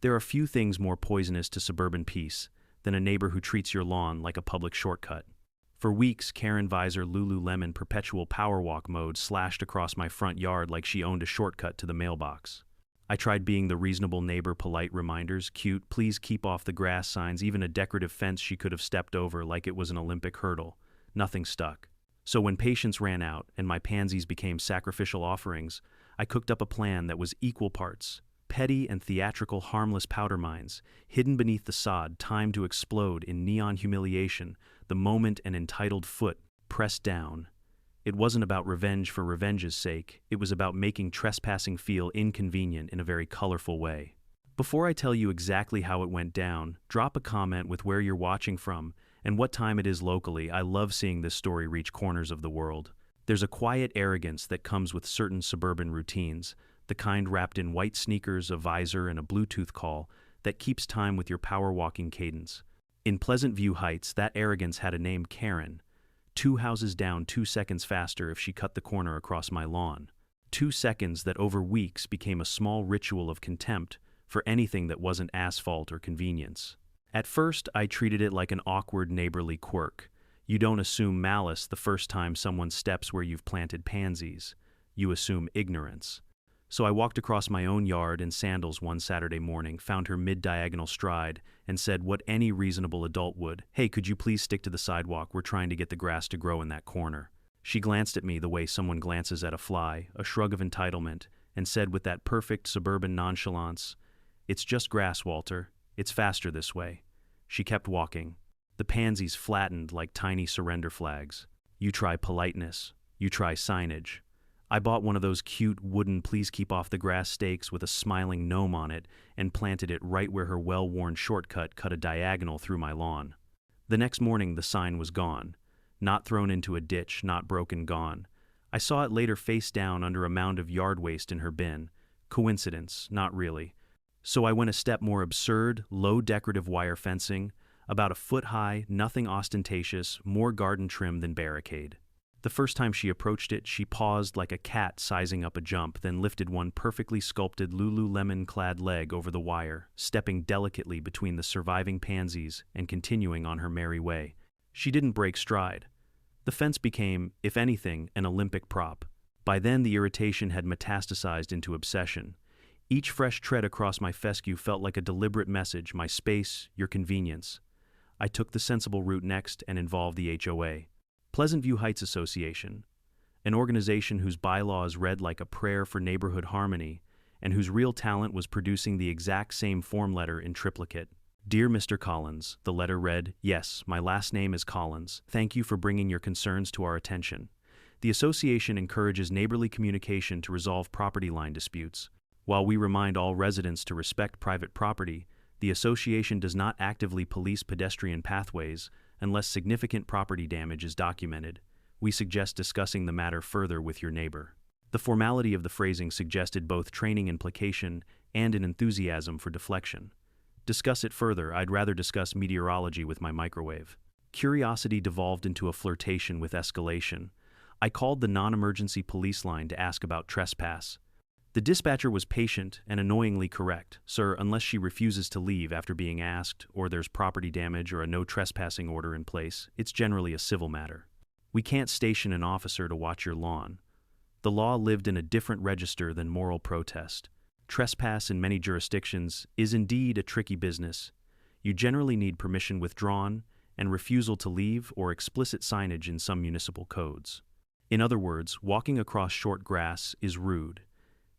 There are few things more poisonous to suburban peace than a neighbor who treats your lawn like a public shortcut. For weeks, Karen Visor Lululemon perpetual power walk mode slashed across my front yard like she owned a shortcut to the mailbox. I tried being the reasonable neighbor, polite reminders, cute, please keep off the grass signs, even a decorative fence she could have stepped over like it was an Olympic hurdle. Nothing stuck. So when patience ran out and my pansies became sacrificial offerings, I cooked up a plan that was equal parts petty and theatrical harmless powder mines, hidden beneath the sod, timed to explode in neon humiliation, the moment an entitled foot pressed down. It wasn't about revenge for revenge's sake, it was about making trespassing feel inconvenient in a very colorful way. Before I tell you exactly how it went down, drop a comment with where you're watching from and what time it is locally. I love seeing this story reach corners of the world. There's a quiet arrogance that comes with certain suburban routines, the kind wrapped in white sneakers, a visor, and a Bluetooth call that keeps time with your power walking cadence. In Pleasant View Heights, that arrogance had a name: Karen. 2 houses down, 2 seconds faster if she cut the corner across my lawn. 2 seconds that over weeks became a small ritual of contempt for anything that wasn't asphalt or convenience. At first, I treated it like an awkward neighborly quirk. You don't assume malice the first time someone steps where you've planted pansies. You assume ignorance. So I walked across my own yard in sandals one Saturday morning, found her mid-diagonal stride, and said what any reasonable adult would: "Hey, could you please stick to the sidewalk? We're trying to get the grass to grow in that corner." She glanced at me the way someone glances at a fly, a shrug of entitlement, and said with that perfect suburban nonchalance, "It's just grass, Walter. It's faster this way." She kept walking. The pansies flattened like tiny surrender flags. You try politeness. You try signage. I bought one of those cute wooden "please keep off the grass" stakes with a smiling gnome on it and planted it right where her well-worn shortcut cut a diagonal through my lawn. The next morning, the sign was gone. Not thrown into a ditch, not broken, gone. I saw it later face down under a mound of yard waste in her bin. Coincidence? Not really. So I went a step more: absurd, low decorative wire fencing, about a foot high, nothing ostentatious, more garden trim than barricade. The first time she approached it, she paused like a cat sizing up a jump, then lifted one perfectly sculpted Lululemon-clad leg over the wire, stepping delicately between the surviving pansies and continuing on her merry way. She didn't break stride. The fence became, if anything, an Olympic prop. By then, the irritation had metastasized into obsession. Each fresh tread across my fescue felt like a deliberate message: my space, your convenience. I took the sensible route next and involved the HOA. Pleasant View Heights Association, an organization whose bylaws read like a prayer for neighborhood harmony and whose real talent was producing the exact same form letter in triplicate. "Dear Mr. Collins," the letter read. "Yes, my last name is Collins. Thank you for bringing your concerns to our attention. The association encourages neighborly communication to resolve property line disputes. While we remind all residents to respect private property, the association does not actively police pedestrian pathways unless significant property damage is documented. We suggest discussing the matter further with your neighbor." The formality of the phrasing suggested both training and placation and an enthusiasm for deflection. Discuss it further. I'd rather discuss meteorology with my microwave. Curiosity devolved into a flirtation with escalation. I called the non-emergency police line to ask about trespass. The dispatcher was patient and annoyingly correct. "Sir, unless she refuses to leave after being asked, or there's property damage or a no trespassing order in place, it's generally a civil matter. We can't station an officer to watch your lawn." The law lived in a different register than moral protest. Trespass in many jurisdictions is indeed a tricky business. You generally need permission withdrawn and refusal to leave, or explicit signage in some municipal codes. In other words, walking across short grass is rude.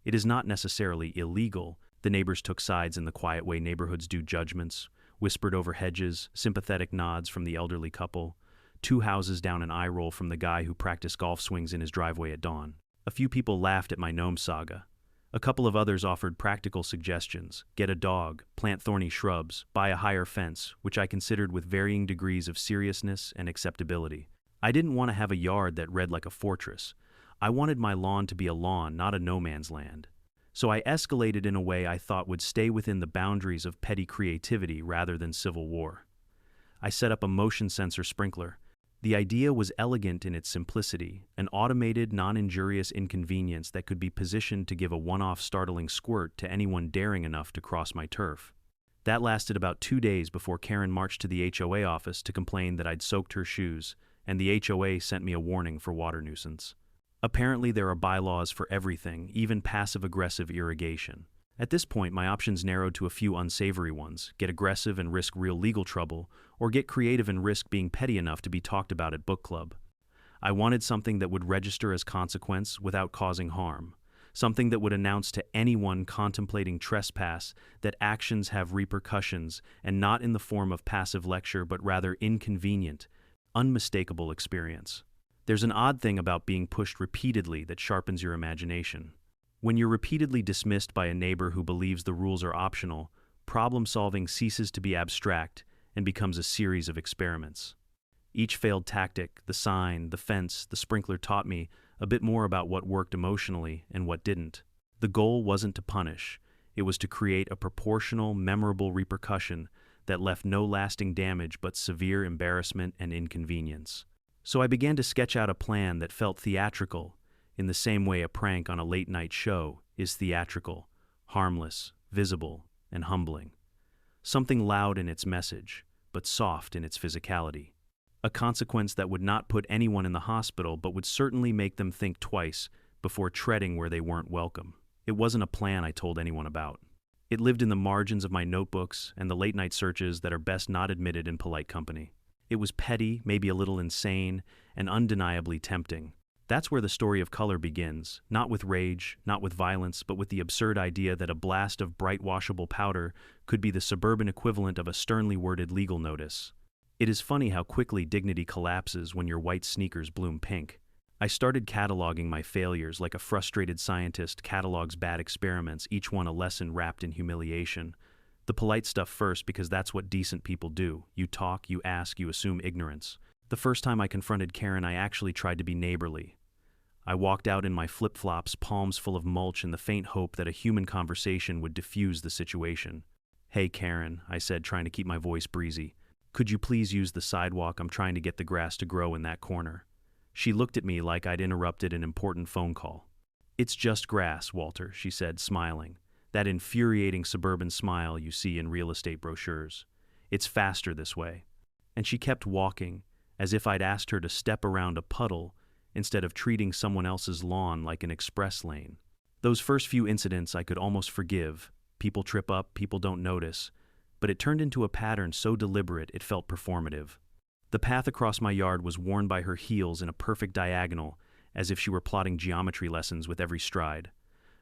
It is not necessarily illegal. The neighbors took sides in the quiet way neighborhoods do judgments, whispered over hedges, sympathetic nods from the elderly couple, 2 houses down an eye roll from the guy who practiced golf swings in his driveway at dawn. A few people laughed at my gnome saga. A couple of others offered practical suggestions: get a dog, plant thorny shrubs, buy a higher fence, which I considered with varying degrees of seriousness and acceptability. I didn't want to have a yard that read like a fortress. I wanted my lawn to be a lawn, not a no man's land. So I escalated in a way I thought would stay within the boundaries of petty creativity rather than civil war. I set up a motion sensor sprinkler. The idea was elegant in its simplicity, an automated, non-injurious inconvenience that could be positioned to give a one-off startling squirt to anyone daring enough to cross my turf. That lasted about 2 days before Karen marched to the HOA office to complain that I'd soaked her shoes, and the HOA sent me a warning for water nuisance. Apparently there are bylaws for everything, even passive-aggressive irrigation. At this point, my options narrowed to a few unsavory ones: get aggressive and risk real legal trouble, or get creative and risk being petty enough to be talked about at book club. I wanted something that would register as consequence without causing harm, something that would announce to anyone contemplating trespass that actions have repercussions, and not in the form of passive lecture but rather inconvenient, unmistakable experience. There's an odd thing about being pushed repeatedly that sharpens your imagination. When you're repeatedly dismissed by a neighbor who believes the rules are optional, problem-solving ceases to be abstract and becomes a series of experiments. Each failed tactic, the sign, the fence, the sprinkler, taught me a bit more about what worked emotionally and what didn't. The goal wasn't to punish, it was to create a proportional, memorable repercussion that left no lasting damage but severe embarrassment and inconvenience. So I began to sketch out a plan that felt theatrical, in the same way a prank on a late-night show is theatrical, harmless, visible, and humbling. Something loud in its message, but soft in its physicality. A consequence that would not put anyone in the hospital but would certainly make them think twice before treading where they weren't welcome. It wasn't a plan I told anyone about. It lived in the margins of my notebooks and the late-night searches that are best not admitted in polite company. It was petty, maybe a little insane, and undeniably tempting. That's where the story of color begins, not with rage, not with violence, but with the absurd idea that a blast of bright washable powder could be the suburban equivalent of a sternly worded legal notice. It is funny how quickly dignity collapses when your white sneakers bloom pink. I started cataloging my failures like a frustrated scientist catalogs bad experiments, each one a lesson wrapped in humiliation. The polite stuff first, because that's what decent people do. You talk, you ask, you assume ignorance. The first time I confronted Karen, I actually tried to be neighborly. I walked out in my flip-flops, palms full of mulch, in the faint hope that a human conversation would diffuse the situation. "Hey, Karen," I said, trying to keep my voice breezy. "Could you please use the sidewalk? I'm trying to get the grass to grow in that corner." She looked at me like I'd interrupted an important phone call. "It's just grass, Walter," she said, smiling. That infuriating suburban smile you see in real estate brochures. "It's faster this way." And she kept walking, as if I'd asked her to step around a puddle instead of treating someone else's lawn like an express lane. Those first few incidents I could almost forgive. People trip up, people don't notice. But it turned into a pattern so deliberate it felt performative. The path across my yard was worn by her heels in a perfect diagonal, as if she were plotting geometry lessons with every stride.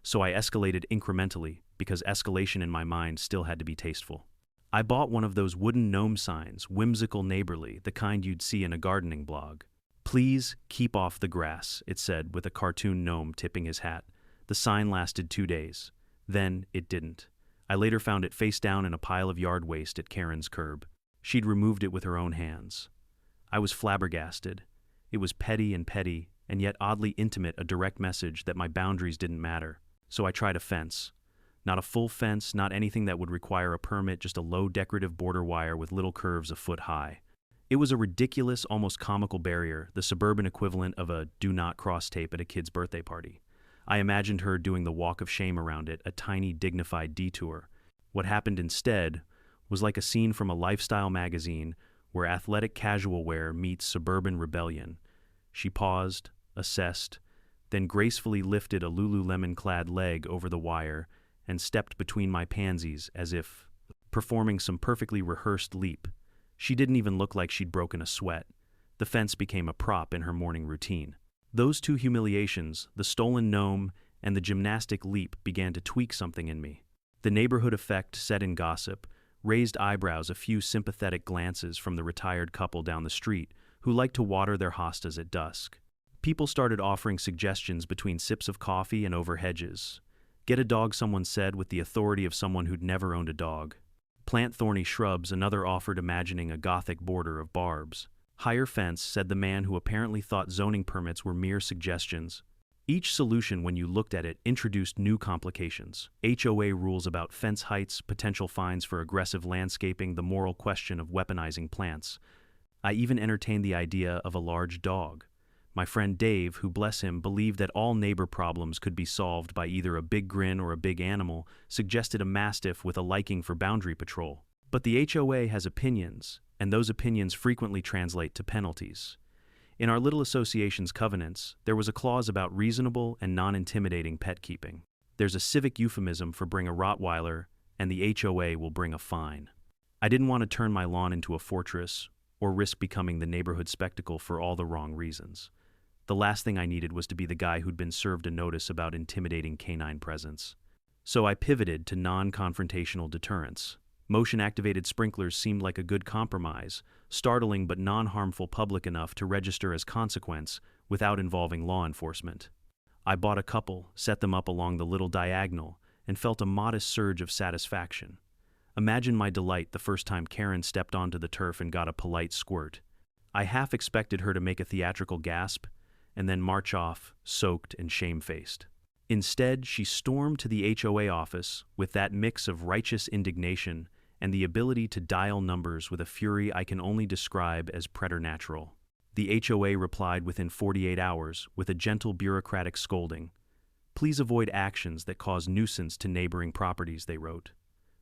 So I escalated incrementally, because escalation in my mind still had to be tasteful. I bought one of those wooden gnome signs, whimsical, neighborly, the kind you'd see in a gardening blog. "Please keep off the grass," it said, with a cartoon gnome tipping his hat. The sign lasted 2 days. Then it didn't. I later found it face down in a pile of yard waste at Karen's curb. She'd removed it with her own hands. I was flabbergasted. It was petty, and yet oddly intimate, a direct message that my boundaries didn't matter. So I tried a fence. Not a full fence, not anything that would require a permit, just a low decorative border wire with little curves a foot high. It was a ridiculous, almost comical barrier, the suburban equivalent of a "do not cross" tape at a kid's birthday party. I imagined her doing the walk of shame around it, a tiny, dignified detour. What happened instead was like a scene from a lifestyle magazine where athletic casual wear meets suburban rebellion. She paused, assessed, then gracefully lifted a Lululemon-clad leg over the wire and stepped between my pansies as if performing some perfectly rehearsed leap. She didn't even look like she'd broken a sweat. The fence became a prop in her morning routine. Those two humiliations, the stolen gnome and the gymnastic leap, began to tweak something in me. The neighborhood effect set in gossip, raised eyebrows, a few sympathetic glances from the retired couple down the street who liked to water their hostas at dusk. People started offering suggestions between sips of coffee and over hedges. "Get a dog," someone said, with the authority of someone who'd never owned a dog. "Plant thorny shrubs," another offered, imagining a Gothic border of barbs. "Higher fence," said the man who apparently thought zoning permits were mere suggestions. Each solution, when you looked at it, introduced new complications. HOA rules about fence heights, potential fines for aggressive landscaping, the moral question of weaponizing plants. I even entertained the idea of a large dog. My friend Dave, who bless him, believed that all neighbor problems could be solved by either a big grin or a big animal, suggested a mastiff with a liking for boundary patrol. But the HOA has opinions, and those opinions frequently translate to penalties. In our little association's covenants, there was a clause about reasonable and non-intimidating pet keeping. There's a civic euphemism for bring a Rottweiler, and the HOA will bring a fine. I didn't want to turn my lawn into a fortress or risk becoming the neighborhood spectacle for all the wrong reasons. The last thing I needed was to be the guy who'd been served a notice about intimidating canine presence. So I pivoted to non-confrontational deterrence. Motion-activated sprinklers seemed like a good compromise, startling but non-harmful, public enough to register as consequence without involving law enforcement. I bought a couple, set them up along the little diagonal, and felt a modest surge of satisfaction. Imagine my delight the first time Karen stepped onto the turf and got a polite squirt. I half expected her to make a theatrical gasp and then march off, soaked and shamefaced. Instead, she stormed to the HOA office with that mix of righteous indignation and the ability to dial numbers with a fury I can only describe as preternatural. The HOA replied within 48 hours with a gentle bureaucratic scolding. "Please avoid actions that cause nuisance to neighboring properties," they wrote.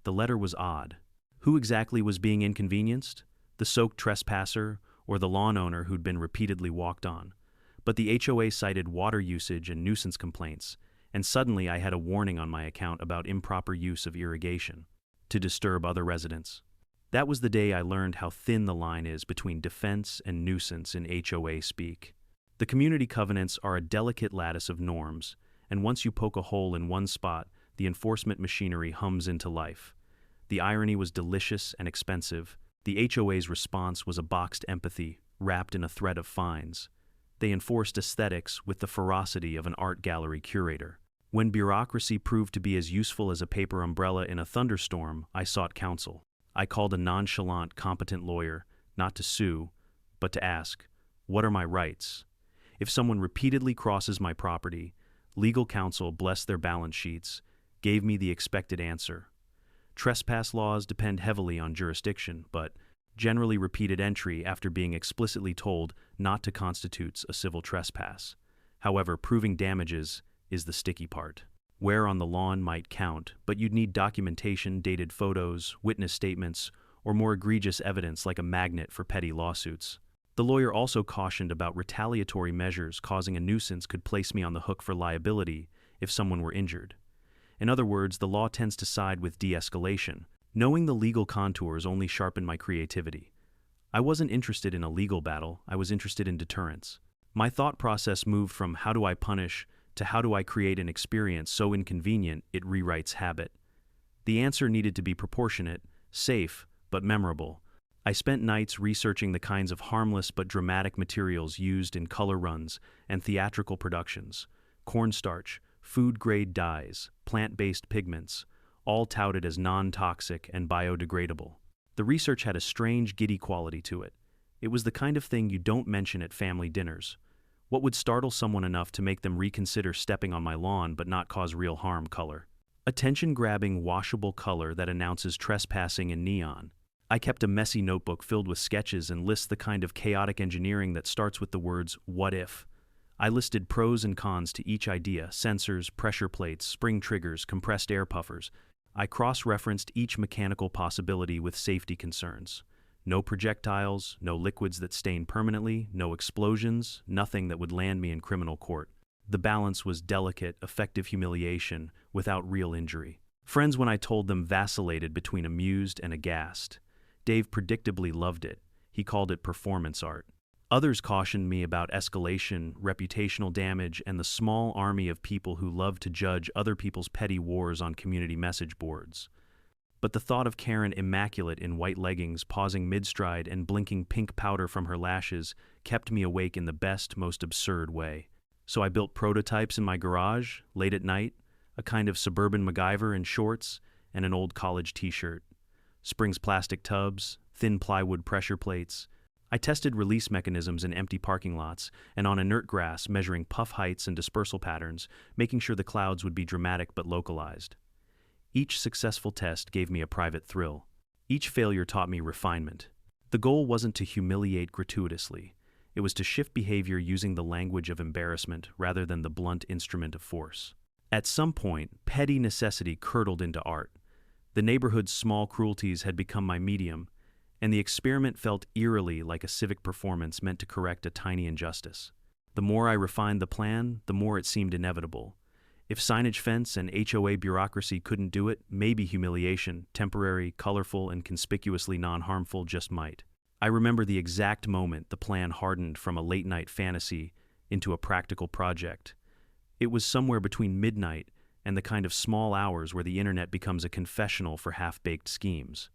The letter was odd. Who exactly was being inconvenienced? The soaked trespasser or the lawn owner who'd been repeatedly walked on? But the HOA cited water usage and nuisance complaints, and suddenly I had a warning on my account about improper use of irrigation to disturb other residents. That was the day I learned how thin the line is between defense and nuisance in HOA speak. The community covenants are a delicate lattice of norms, and once you poke a hole in one spot, the enforcement machinery hums into life. The irony was delicious and expensive. The HOA's response was a boxed empathy wrapped in a thread of fines. They enforced aesthetics with the ferocity of an art gallery curator. When bureaucracy proved to be as useful as a paper umbrella in a thunderstorm, I sought counsel. I called a nonchalant, competent lawyer, not to sue, but to ask, what are my rights? If someone repeatedly crosses my property, legal counsel, bless their balance sheets, gave me the expected answer. Trespass laws depend heavily on jurisdiction, but generally repeated entry after being explicitly told not to constitutes a civil trespass. However, proving damages is the sticky part. Wear on the lawn might count, but you'd need documentation, dated photos, witness statements, or more egregious evidence like a magnet for petty lawsuits. The lawyer also cautioned about retaliatory measures causing a nuisance could place me on the hook for liability if someone were injured. In other words, the law tends to side with de-escalation. Knowing the legal contours only sharpened my creativity. I wasn't interested in a legal battle, I was interested in deterrence. My thought process moved from how do I punish to how do I create an experience so inconvenient it rewrites habit. The answer needed to be proportionate, safe, but memorable. I spent nights researching the kinds of harmless but dramatic materials used in color runs and theatrical productions. Cornstarch, food-grade dyes, plant-based pigments, all touted as non-toxic and biodegradable. The research had a strange, giddy quality to it. It was the kind of thing you don't mention at family dinners. What would startle someone enough to make them reconsider stepping on my lawn but not cause real harm? Color. Attention-grabbing, washable color that announces trespassing in neon. I kept a messy notebook filled with sketches and lists the kind of chaotic engineering that starts with the words, "what if?" I listed pros and cons to each idea: sensors, pressure plates, spring triggers, compressed air puffers. I cross-referenced each mechanical possibility with safety concerns. No projectiles, no liquids that stain permanently, no explosions, nothing that would land me in criminal court. The balance was delicate, effective humiliation without real injury. Friends, when I told them, vacillated between amused and aghast. Dave predictably loved it. He called it performance art. Others cautioned me about escalation, reputational damage, and the small army of people who love to judge other people's petty wars on community message boards. But the thought of Karen, immaculate in white leggings, pausing mid-stride and blinking pink powder from her lashes, kept me awake in the best, most absurd way. So I built prototypes in my garage, late at night, a kind of suburban MacGyver in shorts and an old college t-shirt. Springs plastic tubs, thin plywood pressure plates. I tested release mechanisms in empty parking lots and on inert grass, measuring puff heights and dispersal patterns, making sure the clouds would be dramatic but localized. Each successful test gave me a private thrill. Each failure taught me refinement. The goal wasn't to humiliate gratuitously. It was to shift behavior using the language of embarrassment rather than the blunt instrument of force. At some point, petty necessity curdled into art. The neighborhood's small cruelties had become my medium, and the experiment felt eerily like a civic performance meant to correct a tiny injustice. The more I refined the plan, the more it seemed inevitable. If signage fence and HOA bureaucracy couldn't do it, maybe humiliation, temporary, colorful, and conspicuously non-harmful, just might. I remember the exact moment the plan hardened from a late-night fantasy into a practical project. It was somewhere between midnight and the kind of small hours where the internet becomes a confessional for half-baked schemes.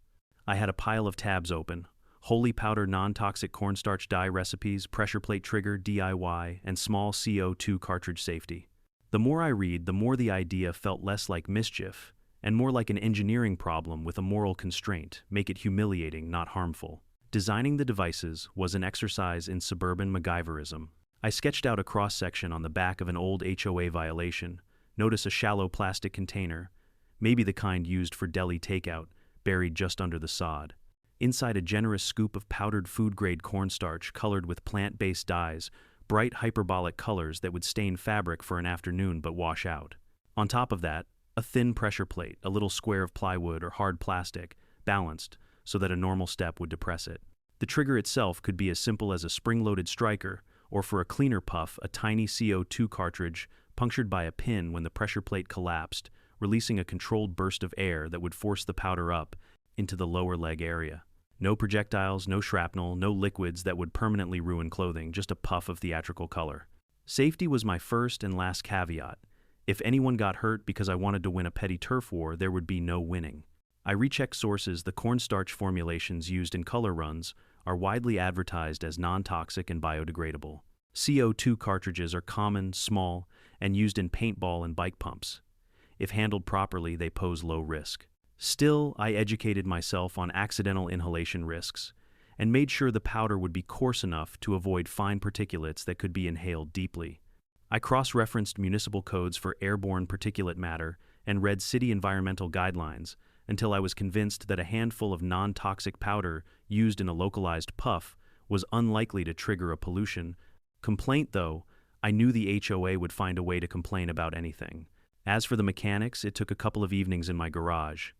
I had a pile of tabs open: holy powder non-toxic cornstarch dye recipes, pressure plate trigger DIY, and small CO2 cartridge safety. The more I read, the more the idea felt less like mischief and more like an engineering problem with a moral constraint: make it humiliating, not harmful. Designing the devices was an exercise in suburban MacGyverism. I sketched out a cross-section on the back of an old HOA violation. Notice a shallow plastic container, maybe the kind used for deli takeout, buried just under the sod. Inside, a generous scoop of powdered food-grade cornstarch colored with plant-based dyes, bright hyperbolic colors that would stain fabric for an afternoon but wash out. On top of that, a thin pressure plate, a little square of plywood or hard plastic, balanced so that a normal step would depress it. The trigger itself could be as simple as a spring-loaded striker, or for a cleaner puff, a tiny CO2 cartridge punctured by a pin when the pressure plate collapsed, releasing a controlled burst of air that would force the powder up into the lower leg area. No projectiles, no shrapnel, no liquids that would permanently ruin clothing, just a puff of theatrical color. Safety was my first and last caveat. If anyone got hurt because I wanted to win a petty turf war, there would be no winning. I rechecked sources. The cornstarch formulations used in color runs are widely advertised as non-toxic and biodegradable. CO2 cartridges are common, small, and used in paintball and bike pumps. If handled properly, they pose low risk. Still, I educated myself on accidental inhalation risks and made sure the powder would be coarse enough to avoid fine particulates that could be inhaled deeply. I cross-referenced municipal codes for airborne particulate matter and read city environmental guidelines until I was convinced that a handful of non-toxic powder used in a localized puff was unlikely to trigger a pollution complaint, though. I knew the HOA would find a way to complain about anything. As for the mechanics, it took a couple of evenings in my garage.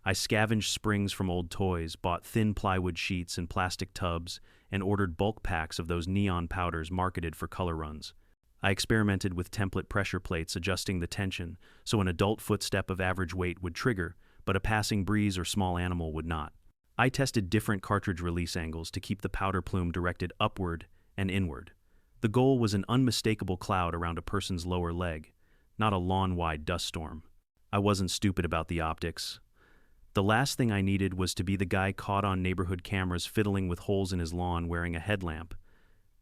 I scavenged springs from old toys, bought thin plywood sheets and plastic tubs, and ordered bulk packs of those neon powders marketed for color runs. I experimented with template pressure plates, adjusting the tension so an adult footstep of average weight would trigger, but a passing breeze or small animal would not. I tested different cartridge release angles to keep the powder plume directed upward and inward. The goal was an unmistakable cloud around a person's lower leg, not a lawn-wide dust storm. I wasn't stupid about the optics. The last thing I needed was to be the guy caught on neighborhood cameras fiddling with holes in his lawn wearing a headlamp.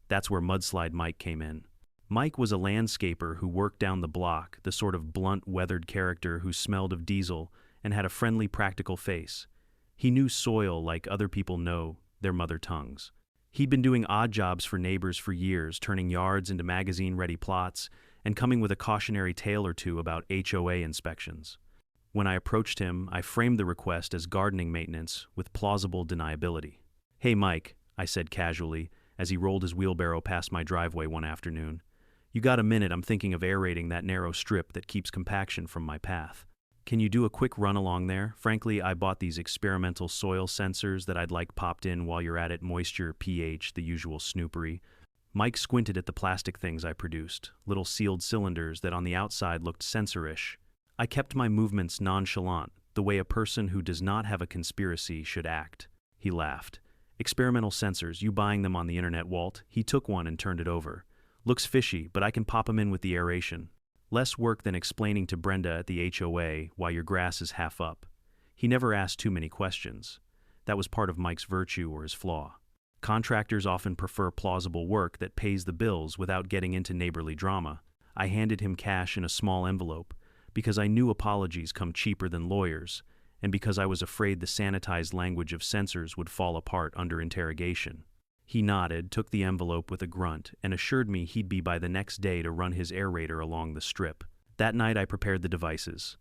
That's where Mudslide Mike came in. Mike was a landscaper who worked down the block, the sort of blunt, weathered character who smelled of diesel and had a friendly, practical face. He knew soil like other people know their mother tongues. He'd been doing odd jobs for neighbors for years, turning yards into magazine-ready plots and coming with a cautionary tale or two about HOA inspections. When I approached him, I framed the request as gardening maintenance with plausible deniability. "Hey, Mike," I said casually as he rolled his wheelbarrow past my driveway one afternoon. "You got a minute? I'm thinking of aerating that narrow strip that keeps compaction from my path. Can you do a quick run along there? Frankly, I bought these experimental soil sensors that I'd like popped in while you're at it: moisture, pH, the usual snoopery." Mike squinted at the plastic things I produced, little sealed cylinders that on the outside looked sensorish. I kept my movements nonchalant, the way a person who does not have a conspiracy should act. He laughed. "Experimental sensors, you buying them on the internet, Walt?" He took one and turned it over. "Looks fishy, but I can pop them in with the aeration. Less work than explaining to Brenda at the HOA why your grass is half up." He never asked too many questions. That was part of Mike's virtue or his flaw. Contractors often prefer plausible work that pays the bills without getting into neighborly drama. I handed him cash in a small envelope because I knew apologies come cheaper than lawyers, and because I was afraid the sanitized language of censors would fall apart under interrogation. He nodded, took the envelope with a grunt, and assured me he'd be by the next day to run his aerator along the strip. That night I prepared the devices.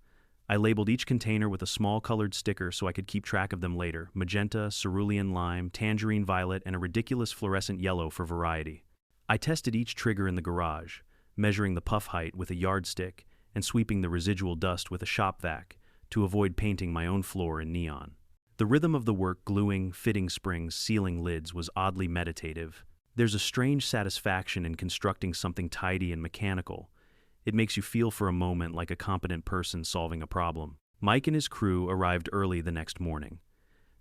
I labeled each container with a small colored sticker so I could keep track of them later: magenta, cerulean lime, tangerine violet, and a ridiculous fluorescent yellow for variety. I tested each trigger in the garage, measuring the puff height with a yardstick and sweeping the residual dust with a shop vac to avoid painting my own floor in neon. The rhythm of the work, gluing, fitting springs, sealing lids, was oddly meditative. There's a strange satisfaction in constructing something tidy and mechanical. It makes you feel for a moment like a competent person solving a problem. Mike and his crew arrived early the next morning.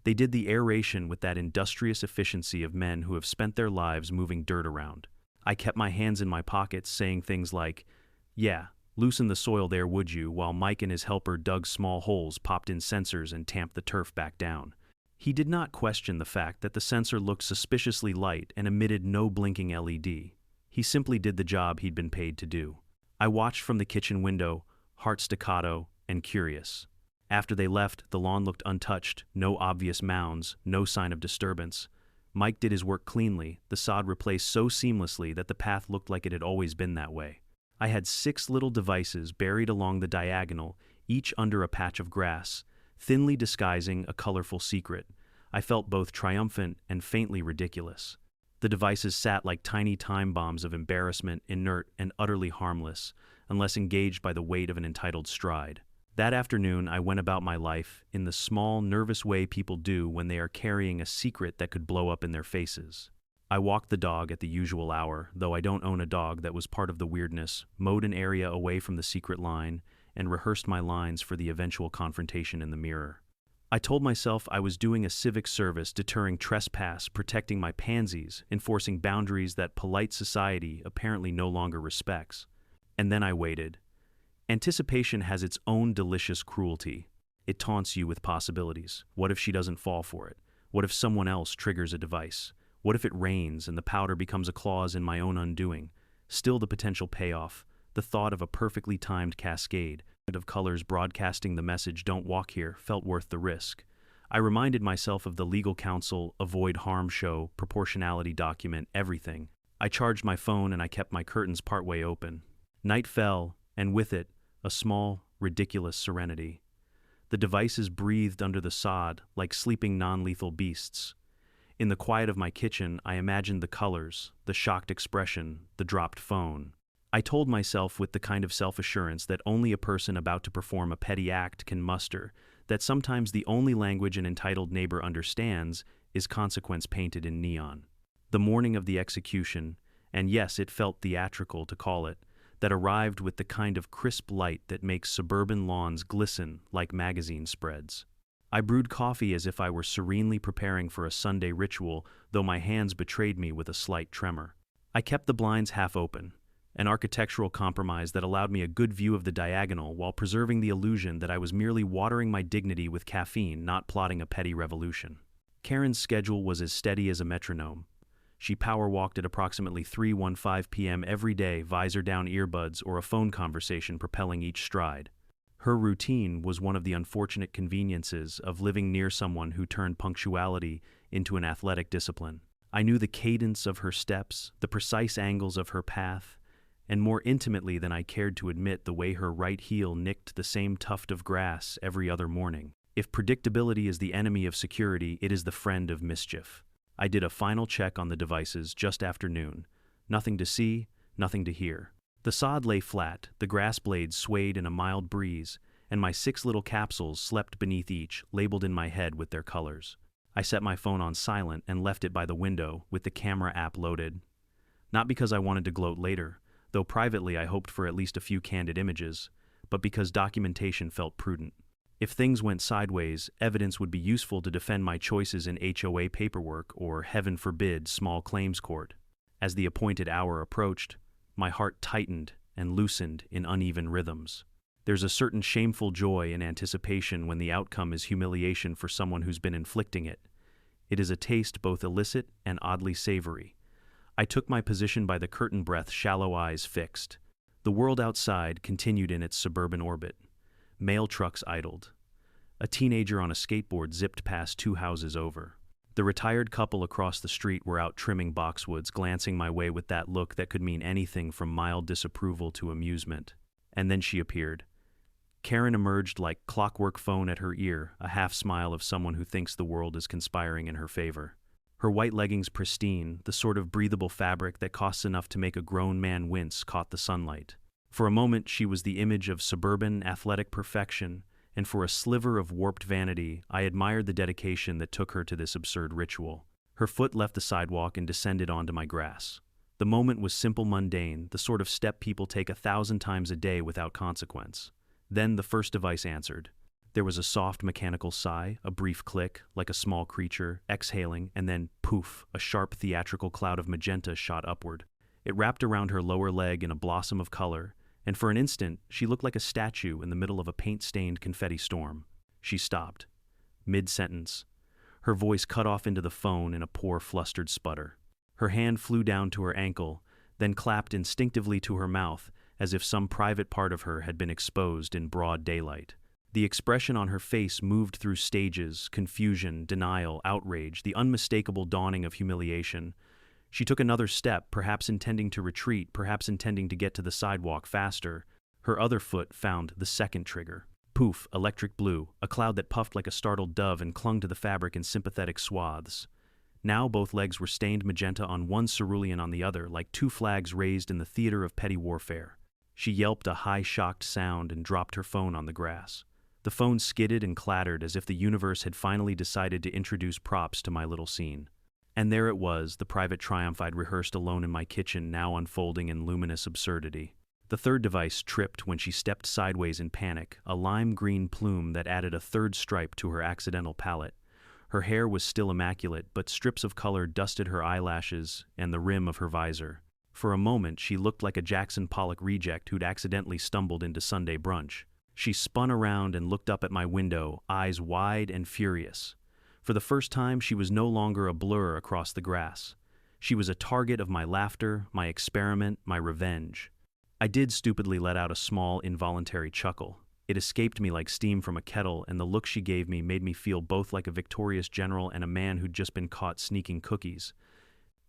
They did the aeration with that industrious efficiency of men who have spent their lives moving dirt around. I kept my hands in my pockets, saying things like, "Yeah, loosen the soil there, would you?" while Mike and his helper dug small holes, popped in sensors, and tamped the turf back down. He did not question the fact that the sensor looked suspiciously light and emitted no blinking LED. He simply did the job he'd been paid to do. I watched from the kitchen window, heart staccato and curious. After they left, the lawn looked untouched, no obvious mounds, no sign of disturbance. Mike did his work cleanly, the sod replaced so seamlessly that the path looked like it had always been that way. I had 6 little devices buried along the diagonal, each under a patch of grass, thinly disguising a colorful secret. I felt both triumphant and faintly ridiculous. The devices sat like tiny time bombs of embarrassment, inert and utterly harmless, unless engaged by the weight of an entitled stride. That afternoon, I went about my life in the small, nervous way people do when they are carrying a secret that could blow up in their faces. I walked the dog at the usual hour, though I don't own a dog. That was part of the weirdness, mowed an area away from the secret line, and rehearsed my lines for the eventual confrontation in the mirror. I told myself I was doing a civic service, deterring trespass, protecting my pansies, enforcing boundaries that polite society apparently no longer respects. And then I waited. Anticipation has its own delicious cruelty. It taunts you with possibilities. What if she doesn't fall for it? What if someone else triggers a device? What if it rains and the powder becomes a clause in my own undoing? Still, the potential payoff, the thought of a perfectly timed cascade of colors broadcasting the message, "Don't walk here," felt worth the risk. I reminded myself of the legal counsel, avoid harm show, proportionality document, everything. I charged my phone and I kept my curtains partway open. Night fell, and with it, a small, ridiculous serenity. The devices breathed under the sod like sleeping non-lethal beasts. In the quiet of my kitchen, I imagined the colors, the shocked expression, the dropped phone. I told myself with the kind of self-assurance that only a person about to perform a petty act can muster, that sometimes the only language an entitled neighbor understands is consequence painted in neon. The morning of the execution, and yes, it felt theatrical to call it, that arrived with the kind of crisp light that makes suburban lawns glisten like magazine spreads. I brewed coffee as if I were serenely preparing for a Sunday ritual, though my hands betrayed me with a slight tremor. I kept the blinds half open, an architectural compromise that allowed me a good view of the diagonal while preserving the illusion that I was merely watering my dignity with caffeine, not plotting a petty revolution. Karen's schedule was as steady as a metronome. She power-walked at approximately 3:15 p.m. every day, visor down, earbuds, or a phone conversation propelling each stride. Her routine was one of the unfortunate conveniences of living near someone who turned punctuality into an athletic discipline. I knew the cadence of her steps, the precise angles of her path, and more intimately than I cared to admit, the way her right heel nicked the same tuft of grass every other morning. If predictability is the enemy of security, it is the friend of mischief. I did a final check on the devices just after noon. Nothing to see, nothing to hear. The sod lay flat, the grass blades swayed in a mild breeze, and my 6 little capsules slept beneath each, labeled in my head with their colors. I set my phone on silent and left it by the window with the camera app loaded. Not because I wanted to gloat later, though privately I hoped for at least a few candid images, but because documentation felt prudent. If things went sideways, evidence would be useful to defend my choices in HOA paperwork or, heaven forbid, small claims court. As the appointed hour approached, my heart tightened and loosened in uneven rhythms. There's a certain shameful joy in anticipation when the outcome is humiliation for someone who's been inflicting it. It is a taste both illicit and oddly savory. I took my position by the curtain breath, shallow eyes fixed. The world outside continued in its suburban orbit. Mail trucks idled. A teenager on a skateboard zipped past 2 houses over. The retired couple across the street were out trimming boxwoods, glancing my way with that look that could mean anything from mild disapproval to amusement. And then she appeared. Karen emerged like clockwork, phone at her ear, a half smile of someone who thinks the world is conspiring in her favor. Her white leggings, pristine, the sort of breathable fabric that costs enough to make a grown man wince, caught the sunlight. For a moment, she was the image of suburban, athletic perfection, and for a sliver of warped vanity, I admired the dedication that took her to this absurd ritual. Her foot left the sidewalk and descended onto my grass. The moment was simple, mundane, the sort of step people take 1,000 times a day without consequence. Then the first device answered. There was a soft mechanical sigh, a brief click, like a small creature, exhaling, and then, poof, a sharp theatrical cloud of magenta shot upward. It wrapped around her lower leg in a blossom of color, and for an instant, she looked like a statue in the middle of a paint-stained confetti storm. She stopped, mid-sentence. Her voice cut off into the phone in a poor, flustered sputter. Her hand flew down to her ankle, then clapped instinctively to her mouth, as if some private part of her had been exposed in broad daylight. The expression on her face moved through stages: confusion, denial, outrage, the unmistakable dawning of humiliation. She took another step, perhaps intending to retreat, perhaps intending to get to the sidewalk faster. Her other foot found the second trigger. Poof, electric blue, a cloud that puffed like a startled dove and clung to the fabric in sympathetic swaths. Now both legs were stained magenta on one, cerulean on the other, like two flags raised in the theater of petty warfare. She yelped a high, shocked sound and dropped her phone on the grass. The phone skidded and clattered as if the universe had finally decided to introduce props to my little scene. And there it was, the private triumph I'd rehearsed alone in my kitchen, now unfolding in luminous absurdity. The third device tripped when she stepped sideways in panic, a lime green plume that added a third stripe to her accidental palette. Her hair was still immaculate, but strips of color dusted her eyelashes and the rim of her visor. For a moment, she looked like a Jackson Pollock reject who'd accidentally stumbled into Sunday brunch. She spun around and looked up at my window, eyes wide and furious. For the first time, she was no longer a blur across the grass. She was a target of my laughter, my experiment, my revenge. I did stupidly let out a small, involuntary chuckle. It escaped me like steam from a kettle, and the look she gave me made me feel both like a victorious general and a man who'd just been caught sneaking cookies.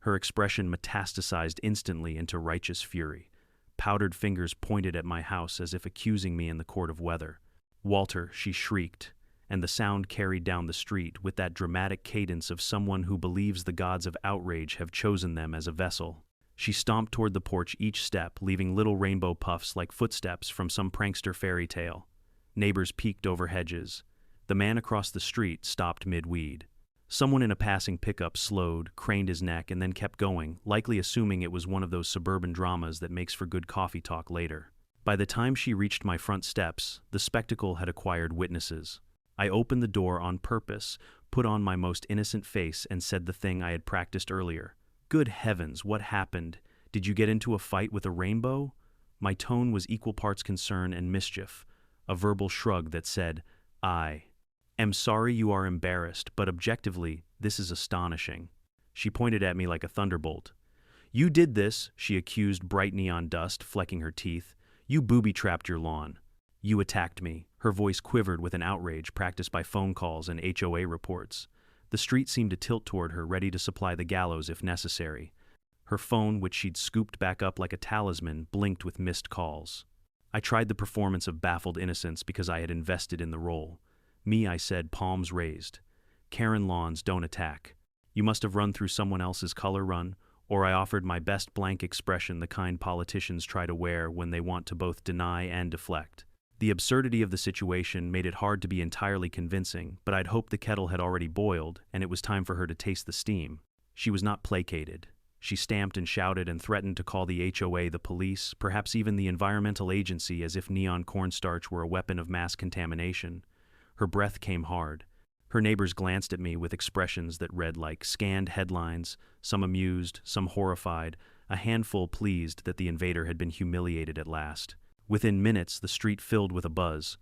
Her expression metastasized instantly into righteous fury. Powdered fingers pointed at my house as if accusing me in the court of weather. "Walter," she shrieked, and the sound carried down the street with that dramatic cadence of someone who believes the gods of outrage have chosen them as a vessel. She stomped toward the porch each step, leaving little rainbow puffs like footsteps from some prankster fairy tale. Neighbors peeked over hedges. The man across the street stopped mid-weed. Someone in a passing pickup slowed, craned his neck, and then kept going, likely assuming it was one of those suburban dramas that makes for good coffee talk later. By the time she reached my front steps, the spectacle had acquired witnesses. I opened the door on purpose, put on my most innocent face, and said the thing I had practiced earlier. "Good heavens, what happened? Did you get into a fight with a rainbow?" My tone was equal parts concern and mischief, a verbal shrug that said, "I am sorry you are embarrassed, but objectively, this is astonishing." She pointed at me like a thunderbolt. "You did this," she accused, bright neon dust flecking her teeth. "You booby-trapped your lawn. You attacked me." Her voice quivered with an outrage practiced by phone calls and HOA reports. The street seemed to tilt toward her, ready to supply the gallows if necessary. Her phone, which she'd scooped back up like a talisman, blinked with missed calls. I tried the performance of baffled innocence because I had invested in the role. "Me," I said, palms raised. "Karen lawns don't attack. You must have run through someone else's color run," or I offered my best blank expression, the kind politicians try to wear when they want to both deny and deflect. The absurdity of the situation made it hard to be entirely convincing, but I'd hoped the kettle had already boiled, and it was time for her to taste the steam. She was not placated. She stamped and shouted and threatened to call the HOA, the police, perhaps even the environmental agency, as if neon cornstarch were a weapon of mass contamination. Her breath came hard. Her neighbors glanced at me with expressions that read like scanned headlines, some amused, some horrified, a handful pleased that the invader had been humiliated at last. Within minutes, the street filled with a buzz.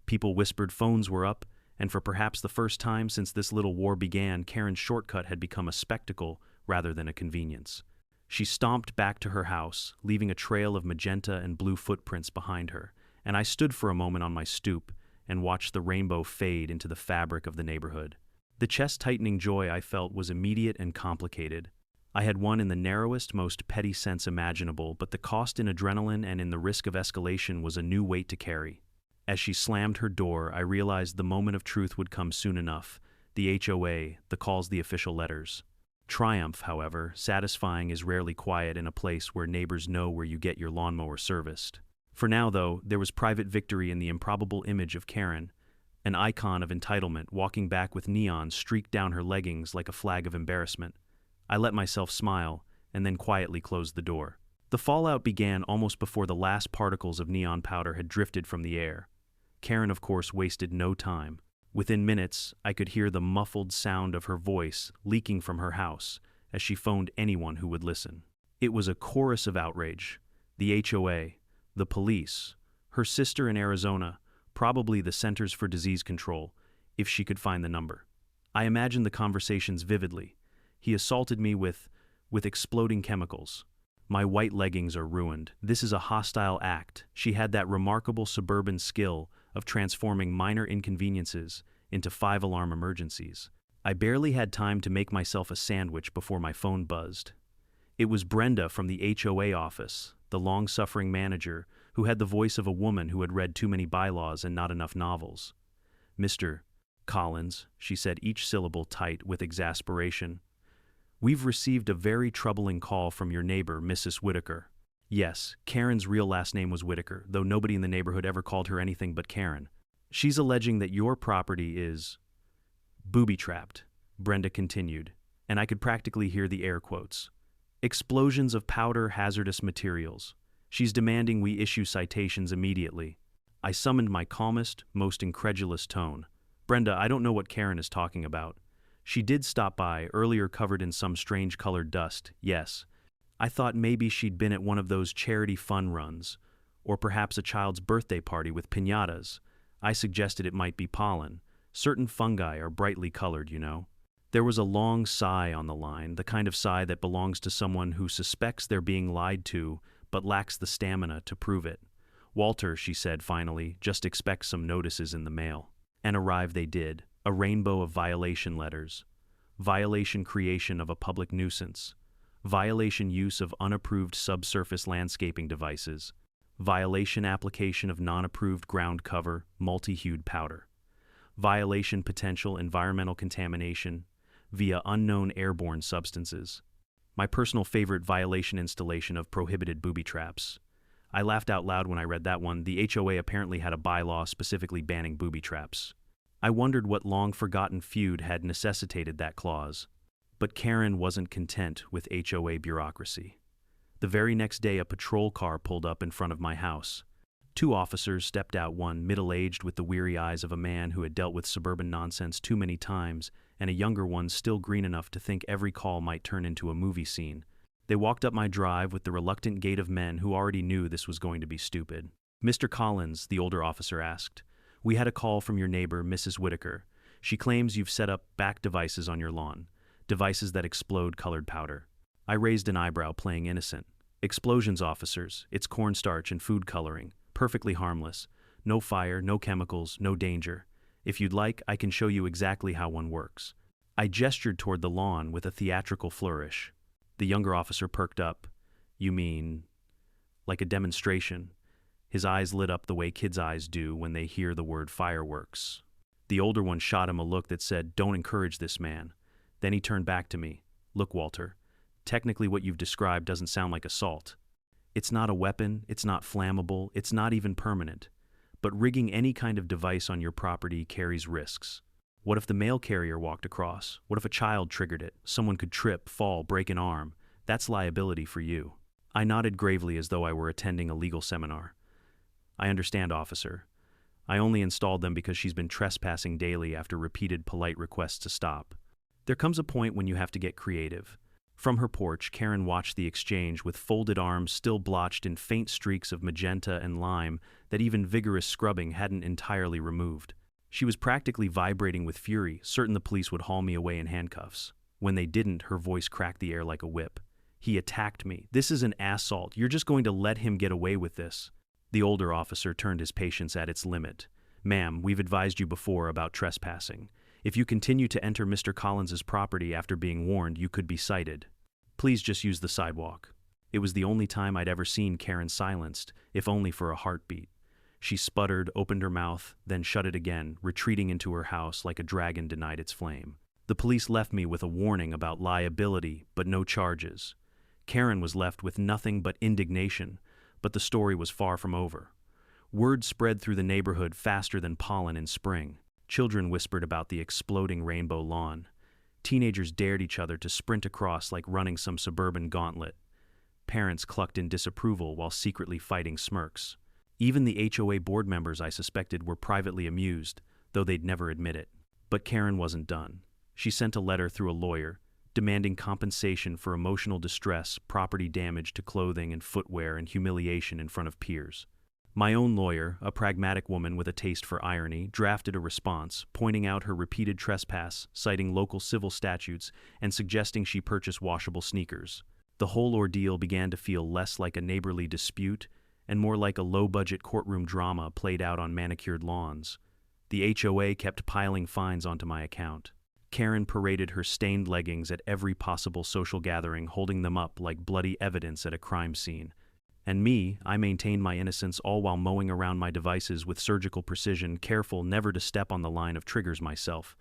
People whispered phones were up, and for perhaps the first time since this little war began, Karen's shortcut had become a spectacle rather than a convenience. She stomped back to her house, leaving a trail of magenta and blue footprints behind her, and I stood for a moment on my stoop and watched the rainbow fade into the fabric of the neighborhood. The chest-tightening joy I felt was immediate and complicated. I had won in the narrowest, most petty sense imaginable, but the cost in adrenaline and in the risk of escalation was a new weight to carry. As she slammed her door, I realized the moment of truth would come soon enough. The HOA, the calls, the official letters. Triumph, however, satisfying, is rarely quiet in a place where neighbors know where you get your lawnmower serviced. For now, though, there was private victory in the improbable image of Karen, an icon of entitlement, walking back with neon streaked down her leggings like a flag of embarrassment. I let myself smile, and then quietly closed the door. The fallout began almost before the last particles of neon powder had drifted from the air. Karen, of course, wasted no time. Within minutes, I could hear the muffled sound of her voice leaking from her house as she phoned anyone who would listen. It was a chorus of outrage. The HOA, the police, her sister in Arizona, probably the Centers for Disease Control, if she could find the number. I imagined the conversations vividly. He assaulted me with exploding chemicals. My white leggings are ruined. This is a hostile act. She had that remarkable suburban skill of transforming minor inconveniences into 5-alarm emergencies. I barely had time to make myself a sandwich before my phone buzzed. It was Brenda from the HOA office, the long-suffering manager who had the voice of a woman who had read too many bylaws and not enough novels. "Mr. Collins," she said, each syllable tight with exasperation. "We've received a very troubling call from your neighbor, Mrs. Whitaker." Yes, Karen's real last name was Whitaker, though nobody in the neighborhood ever called her anything but Karen. "She's alleging that your property is booby-trapped," Brenda continued, and I could practically hear the air quotes. "Explosions of powder, hazardous materials. She's demanding we issue citations immediately." I summoned my calmest, most incredulous tone. "Brenda, I don't know what Karen is talking about. She did stop by, earlier covered in some strange colored dust, yes. I thought maybe she'd been at one of those charity fun runs, or perhaps a child's birthday party with piñatas. I suggested it might be pollen. Certain fungi are brightly colored, you know." There was a long sigh on the line, the kind of sigh that belongs to someone who suspects they're being lied to, but lacks the stamina to prove it. "Walter," she said finally, "just expect some notices in the mail." And arrive they did, a rainbow of violation letters. Violation creation of a public nuisance. Violation use of unapproved subsurface landscaping devices. Violation application of non-approved ground cover, multi-hued powder. Violation potential environmental contamination via unknown airborne substances. My personal favorite, violation installation of prohibited booby traps. I laughed out loud when I read that one. The HOA apparently had a bylaw specifically banning booby traps. I wondered what long-forgotten feud had necessitated that clause. But Karen wasn't content with HOA bureaucracy. The very next day, a patrol car pulled up in front of my house. 2 officers stepped out, one middle-aged with the weary eyes of a man who had dealt with suburban nonsense too many times, and a younger one still green enough to think every call might turn into a movie scene. They walked up my drive with the reluctant gait of men who already knew this was going to be stupid. "Mr. Collins," the older officer asked, "we had a call from your neighbor, Mrs. Whitaker. She claims you've set up back devices on your lawn, devices that explode colored powder." I raised an eyebrow, playing innocent. "Explosions, officers. It's cornstarch and food coloring. Perfectly harmless. No fire, no chemicals, no danger. If you'd like, I can show you exactly how one works." I gestured toward the lawn with a theatrical flourish. The younger officer perked up. "You mean, like a demonstration?" His eyes lit up the way kids' eyes do when they hear the word fireworks. The older one shot him a look that said, "Don't encourage this man." Then he turned back to me. "Look, Walter, technically what you've described doesn't sound like assault. It's not a weapon, it's not flammable, it's not even permanent. But rigging any kind of device on your property carries risks. What if the mail carrier walked across? What if a child triggered it? Someone could trip, fall, break an arm. That's liability for you." I nodded gravely as though I were attending a legal seminar. "I understand, officer. I only installed them because she's been trespassing daily after repeated polite requests to stop. There comes a point when you have to get creative." From her porch, Karen watched the exchange with folded arms still blotched in faint streaks of magenta and lime that even vigorous scrubbing hadn't entirely removed. She was practically vibrating with fury, certain the police would haul me away in handcuffs. When they didn't, her voice cracked the air like a whip. "He attacked me. This is an assault. You're just going to let him get away with this." The older officer turned his patience at its limit. "Ma'am, we've advised you before about trespassing. If you continue to enter Mr. Collins's property after being warned, you could be cited. Please just use the sidewalk." It was the only time I'd ever seen Karen silenced, if only for a heartbeat. She sputtered, opened her mouth, then shut it again, retreating into her house like a dragon denied its flame. The police left me with a warning about liability, but no charges. Karen was left with nothing but indignation, but the story was far from over. Word spread through the neighborhood faster than pollen in spring. Children whispered about the exploding rainbow lawn. Teenagers dared each other to sprint across like running some suburban gauntlet. Parents clucked in disapproval while secretly fighting smirks. Even the HOA board members I suspected were privately amused, though they'd never admit it. But Karen wasn't done. She sent a letter through a lawyer, demanding compensation for emotional distress, property damage to clothing and footwear, and humiliation in front of peers. My own lawyer, a pragmatic woman with a taste for irony, drafted a response, pointing out her repeated trespass, citing local civil statutes, and suggesting she purchase washable sneakers. The whole ordeal began to feel less like a neighborly dispute and more like a low-budget courtroom drama played out on manicured lawns. The HOA kept piling fines onto my account. Karen paraded her stained leggings at every possible social gathering, holding them up like bloody evidence at a crime scene. And me, I maintained my innocence all while mowing around my devices with surgical precision, careful never to step on the line of triggers myself.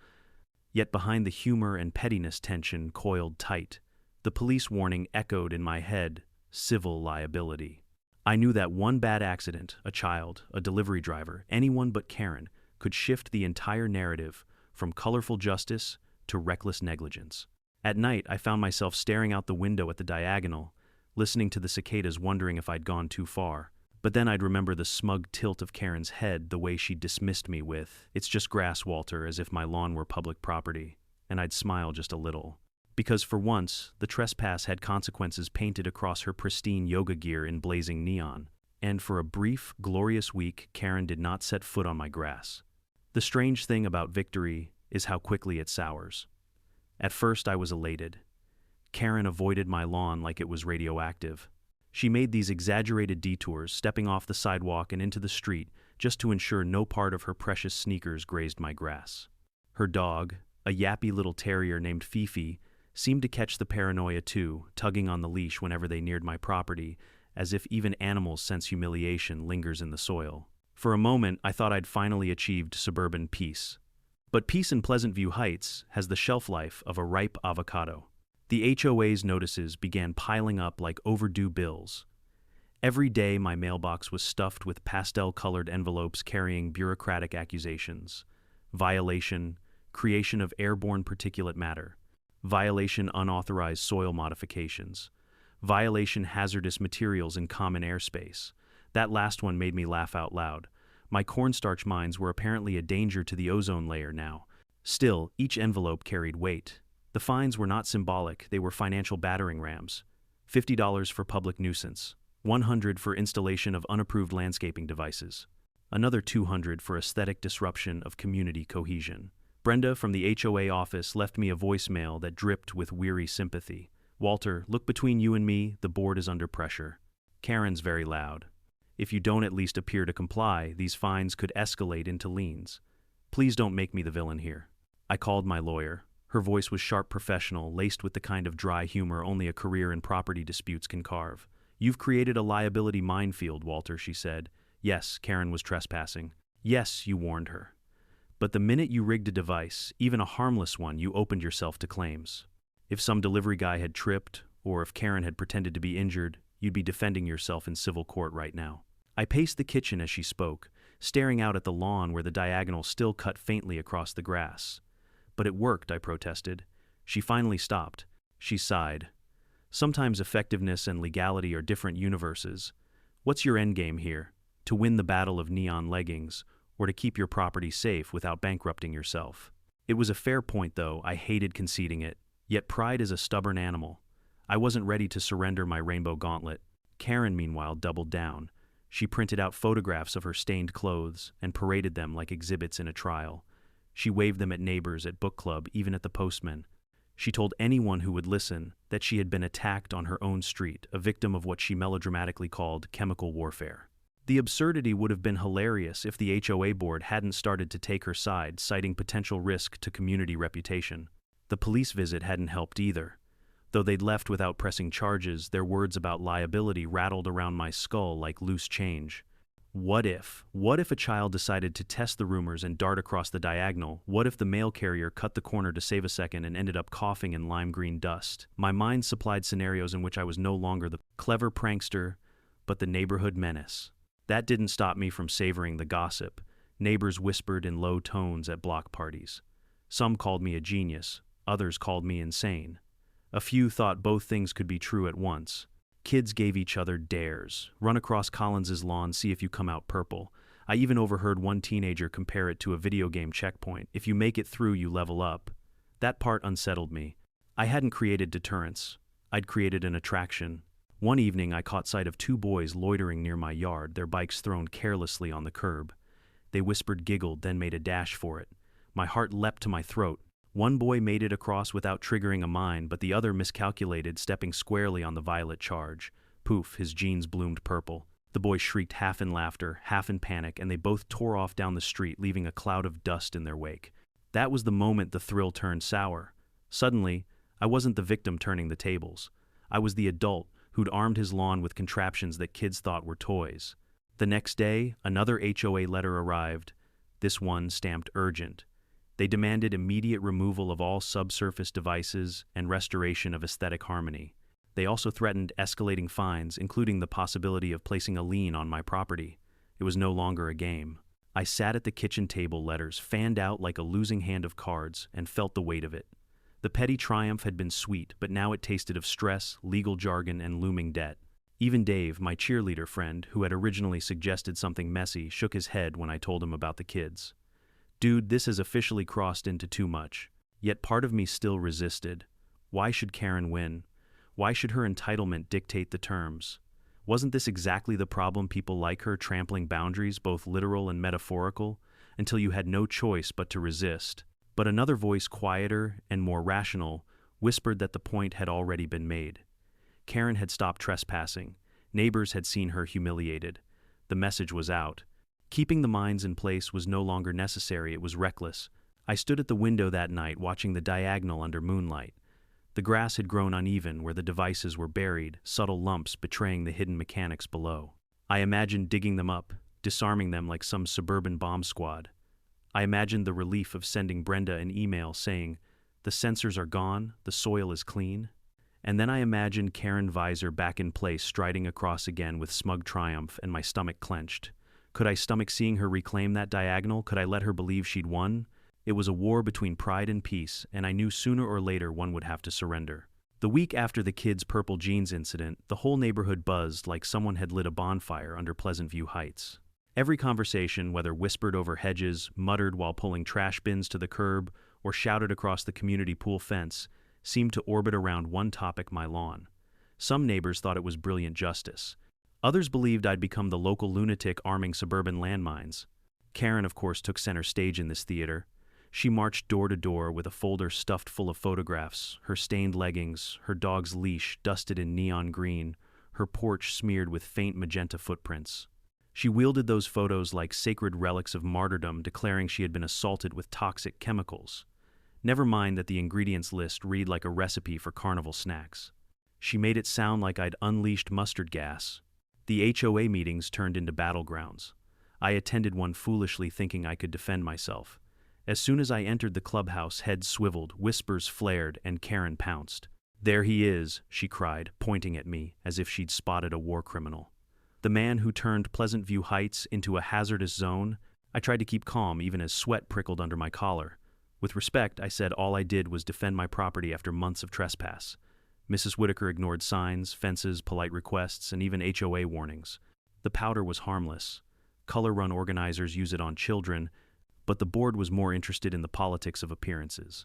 Yet behind the humor and pettiness tension coiled tight. The police warning echoed in my head: civil liability. I knew that one bad accident, a child, a delivery driver, anyone but Karen, could shift the entire narrative from colorful justice to reckless negligence. At night, I found myself staring out the window at the diagonal, listening to the cicadas, wondering if I'd gone too far. But then I'd remember the smug tilt of Karen's head, the way she dismissed me with, "It's just grass, Walter," as if my lawn were public property, and I'd smile just a little. Because for once, the trespass had consequences painted across her pristine yoga gear in blazing neon. And for a brief, glorious week, Karen did not set foot on my grass. The strange thing about victory is how quickly it sours. At first, I was elated. Karen avoided my lawn like it was radioactive. She made these exaggerated detours, stepping off the sidewalk and into the street just to ensure no part of her precious sneakers grazed my grass. Her dog, a yappy little terrier named Fifi, seemed to catch the paranoia too, tugging on the leash whenever they neared my property, as if even animals sense humiliation lingers in the soil. For a moment, I thought I'd finally achieved suburban peace. But peace in Pleasant View Heights has the shelf life of a ripe avocado. The HOA's notices began piling up like overdue bills. Every day, my mailbox was stuffed with pastel-colored envelopes carrying bureaucratic accusations. Violation, creation of airborne particulate matter. Violation unauthorized soil modifications. Violation hazardous materials in common airspace. That last one made me laugh out loud. My cornstarch mines were apparently a danger to the ozone layer now. Still, each envelope carried weight. The fines were not symbolic, they were financial battering rams. $50 for public nuisance. $100 for installation of unapproved landscaping devices. Another $200 for aesthetic disruption of community cohesion. Brenda from the HOA office left me a voicemail that dripped with weary sympathy. "Walter, look between you and me, the board is under pressure. Karen's very loud. If you don't at least appear to comply, these fines could escalate into liens. Please don't make me the villain here." I called my lawyer. Her voice was sharp, professional, laced with the kind of dry humor only a career in property disputes can carve. "You've created a liability minefield, Walter," she said. "Yes, Karen was trespassing. Yes, you warned her. But the minute you rigged a device, even a harmless one, you opened yourself to claims. If some delivery guy had tripped, or if Karen had pretended to be injured, you'd be defending yourself in civil court right now." I paced the kitchen as she spoke, staring out at the lawn where the diagonal still cut faintly across the grass. "But it worked," I protested. She finally stopped. She sighed. "Sometimes effectiveness and legality are different universes. What's your endgame here? To win the battle of neon leggings, or to keep your property safe without bankrupting yourself?" It was a fair point, though. I hated conceding it. Yet pride is a stubborn animal. I wasn't ready to surrender my rainbow gauntlet. Karen, meanwhile, doubled down. She printed out photographs of her stained clothes and paraded them like exhibits in a trial. She waved them at neighbors, at book club, even at the postman. She told anyone who would listen that she had been attacked on her own street, a victim of what she melodramatically called chemical warfare. The absurdity would have been hilarious if the HOA board hadn't started to take her side, citing potential risk to community reputation. The police visit hadn't helped either. Though they'd left without pressing charges, their words about liability rattled around my skull like loose change. What if? What if a child decided to test the rumors and dart across the diagonal? What if the mail carrier cut the corner to save a second and ended up coughing in lime green dust? My mind supplied scenarios in which I was no longer the clever prankster, but the neighborhood menace. That didn't stop me from savoring the gossip. Neighbors whispered in low tones at block parties. Some called me a genius, others called me insane. A few thought both things could be true at once. Kids gave each other dares. Run across Collins's lawn, see if you come out purple. I even overheard one teenager compare it to a video game checkpoint. If you make it through, you level up. That part unsettled me. I hadn't created deterrence. I'd created an attraction. One evening, I caught sight of two boys loitering near my yard, their bikes thrown carelessly on the curb. They whispered, giggled, then made a dash for it. My heart leapt to my throat. One boy made it across without triggering a mine, but the other miscalculated, stepping squarely on the violet charge. Poof, his jeans bloomed purple. The boy shrieked, half in laughter, half in panic, and they both tore off down the street, leaving a cloud of dust in their wake. That was the moment the thrill turned sour. Suddenly, I wasn't the victim turning the tables. I was the adult who'd armed his lawn with contraptions that kids thought were toys. The next day, another HOA letter arrived, this one stamped urgent. They demanded immediate removal of all subsurface devices and restoration of aesthetic harmony. They also threatened escalating fines, including the possibility of placing a lien on my property. It was no longer a game. I sat at the kitchen table, letters fanned out like a losing hand of cards, and felt the weight of it. The petty triumph had been sweet, but now it tasted of stress, legal jargon, and looming debt. Even Dave, my cheerleader friend, who had originally suggested something messy, shook his head when I told him about the kids. Dude, this has officially crossed into too much. Yet part of me still resisted. Why should Karen win? Why should her entitlement dictate the terms? Wasn't this exactly the problem, people like her trampling boundaries, both literal and metaphorical, until you had no choice but to resist? But another voice, quieter and more rational, whispered that the point had already been made. Karen had stopped trespassing. Neighbors had seen her humiliated. The message was out. Keeping the mines in place was no longer necessary, it was reckless. I stood at the window that night, watching the diagonal under moonlight. The grass had grown uneven where the devices were buried, subtle lumps betraying the hidden mechanics below. I imagined digging them up, disarming them like some suburban bomb squad. I imagined the relief of sending Brenda an email saying, "The sensors are gone, the soil is clean." And then I imagined Karen Visor back in place, striding across again with smug triumph, and my stomach clenched. Could I stomach seeing her reclaim that diagonal? Could I let her believe she'd won? It was a war between pride and peace, and I knew sooner or later one would have to surrender. The week after the kids' purple jeans incident, the whole neighborhood buzzed like someone had lit a bonfire under Pleasant View Heights. Every conversation, whether whispered over hedges, muttered while pulling trash bins to the curb, or shouted across the community pool fence, seemed to orbit around one topic: my lawn. Some neighbors thought it was brilliant justice. Others believed I'd become the local lunatic arming suburban landmines. Karen, of course, took center stage in this theater. She marched door to door with a folder stuffed full of photographs, her stained leggings, her dog's leash dusted in neon green, her porch smeared with faint magenta footprints. She wielded those photos like sacred relics of martyrdom, declaring she had been assaulted with toxic chemicals. Never mind that the ingredients list read like a recipe for carnival snacks. She made it sound like I'd unleashed mustard gas. The HOA meetings turned into battlegrounds. I attended one foolishly thinking I could defend myself. As soon as I entered the clubhouse, heads swiveled, whispers flared, and Karen pounced. "There he is," she cried, pointing at me as if she'd spotted a war criminal. The man who turned Pleasant View Heights into a hazardous zone. I tried to keep calm even as sweat prickled under my collar. With respect, I said all I did was defend my property after months of trespass. Mrs. Whitaker ignored signs, fences, polite requests, and even HOA warnings. The powder was harmless. Color-run organizers use it on children, but the board was more interested in the politics of appearances.